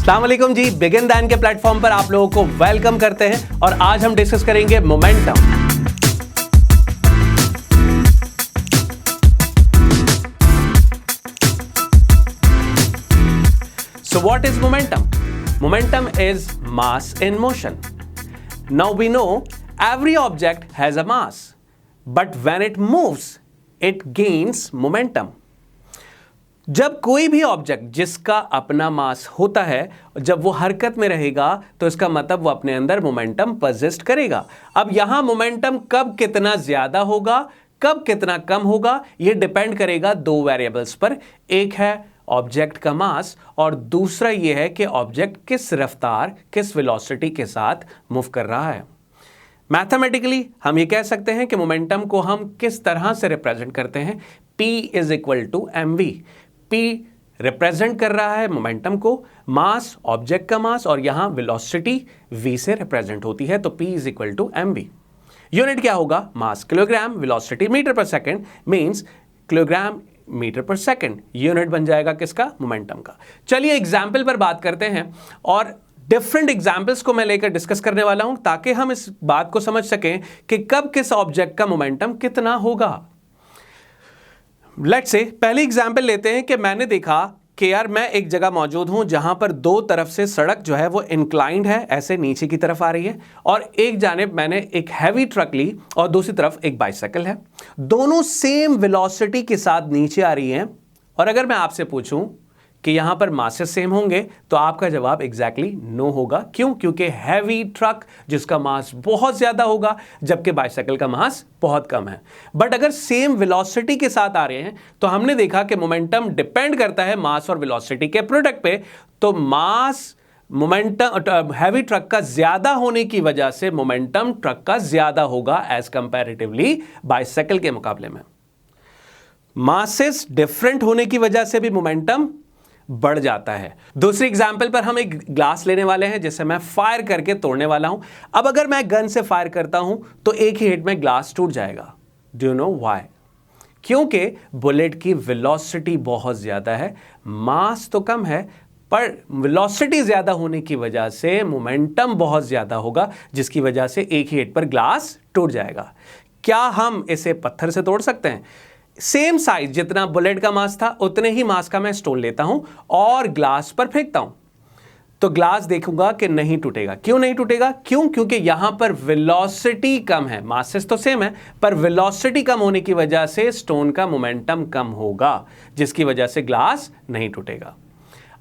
अस्सलाम वालेकुम जी, begin then के प्लेटफॉर्म पर आप लोगों को वेलकम करते हैं और आज हम डिस्कस करेंगे momentum. So what is momentum? Momentum is mass in motion. Now we know every object has a mass, but when it moves, it gains momentum. जब कोई भी ऑब्जेक्ट जिसका अपना मास होता है, जब वो हरकत में रहेगा तो इसका मतलब वो अपने अंदर मोमेंटम परसिस्ट करेगा। अब यहां मोमेंटम कब कितना ज्यादा होगा, कब कितना कम होगा, ये डिपेंड करेगा दो वेरिएबल्स पर। एक है ऑब्जेक्ट का मास और दूसरा ये है कि ऑब्जेक्ट किस रफ्तार, किस वेलोसिटी के साथ मूव कर रहा है। मैथमेटिकली हम ये कह सकते हैं कि मोमेंटम को हम किस तरह से रिप्रेजेंट करते हैं। P is equal to mv। P represent कर रहा है मोमेंटम को, मास ऑब्जेक्ट का मास, और यहां वेलोसिटी v से रिप्रेजेंट होती है, तो P is equal to mv। Unit क्या होगा? Mass kilogram, velocity metre per second, means kilogram metre per second unit बन जाएगा किसका? मोमेंटम का। चलिए एग्जाम्पल पर बात करते हैं और डिफरेंट एग्जाम्पल्स को मैं लेकर डिस्कस करने वाला हूं ताकि हम इस बात को समझ सकें कि कब किस ऑब्जेक्ट का मोमेंटम कितना होगा। लेट्स से पहली एग्जाम्पल लेते हैं कि मैंने देखा कि यार मैं एक जगह मौजूद हूं जहां पर दो तरफ से सड़क जो है वो इंक्लाइंड है, ऐसे नीचे की तरफ आ रही है, और एक जानिब मैंने एक हैवी ट्रक ली और दूसरी तरफ एक बाइसाइकिल है। दोनों सेम वेलोसिटी के साथ नीचे आ रही हैं, और अगर मैं आपसे पूछूं कि यहां पर मासेस सेम होंगे तो आपका जवाब एग्जैक्टली नो होगा। क्यों? क्योंकि हैवी ट्रक जिसका मास बहुत ज्यादा होगा जबकि बाइसाइकिल का मास बहुत कम है। बट अगर सेम वेलोसिटी के साथ आ रहे हैं तो हमने देखा कि मोमेंटम डिपेंड करता है मास और वेलोसिटी के प्रोडक्ट पे। तो मास मोमेंटम हैवी ट्रक का ज्यादा होने की वजह से मोमेंटम ट्रक का ज्यादा होगा एज कंपैरेटिवली बाइसाइकिल के मुकाबले में। मासेस डिफरेंट होने की वजह से भी मोमेंटम बढ़ जाता है। दूसरी एग्जाम्पल पर हम एक ग्लास लेने वाले हैं जिसे मैं फायर करके तोड़ने वाला हूं। अब अगर मैं गन से फायर करता हूं तो एक ही हिट में ग्लास टूट जाएगा। Do you know why? क्योंकि बुलेट की वेलोसिटी बहुत ज्यादा है, मास तो कम है, पर वेलोसिटी ज्यादा होने की वजह से मोमेंटम बहुत ज्यादा होगा, जिसकी वजह से एक ही हिट पर ग्लास टूट जाएगा। क्या हम इसे पत्थर से तोड़ सकते हैं? सेम साइज, जितना बुलेट का मास था उतने ही मास का मैं स्टोन लेता हूं और ग्लास पर फेंकता हूं तो ग्लास देखूंगा कि नहीं टूटेगा। क्यों नहीं टूटेगा? क्यों? क्योंकि यहां पर वेलोसिटी कम है, मासेस तो सेम है पर वेलोसिटी कम होने की वजह से स्टोन का मोमेंटम कम होगा, जिसकी वजह से ग्लास नहीं टूटेगा।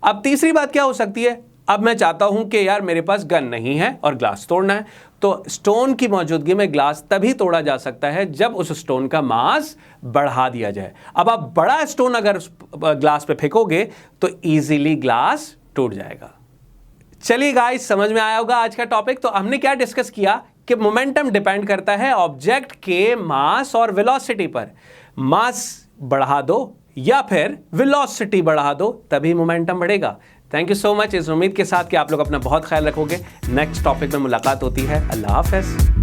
अब तीसरी बात क्या हो सकती है? अब मैं चाहता हूं कि यार मेरे पास गन नहीं है और ग्लास तोड़ना है, तो स्टोन की मौजूदगी में ग्लास तभी तोड़ा जा सकता है जब उस स्टोन का मास बढ़ा दिया जाए। अब आप बड़ा स्टोन अगर ग्लास पे फेंकोगे तो इजीली ग्लास टूट जाएगा। चलिए गाइस, समझ में आया होगा आज का टॉपिक। तो हमने क्या डिस्कस किया कि मोमेंटम डिपेंड करता है ऑब्जेक्ट के मास और वेलोसिटी पर। मास बढ़ा दो या फिर वेलोसिटी बढ़ा दो तभी मोमेंटम बढ़ेगा। थैंक यू सो मच, इस उम्मीद के साथ कि आप लोग अपना बहुत ख्याल रखोगे। नेक्स्ट टॉपिक में मुलाकात होती है। अल्लाह हाफ़िज़।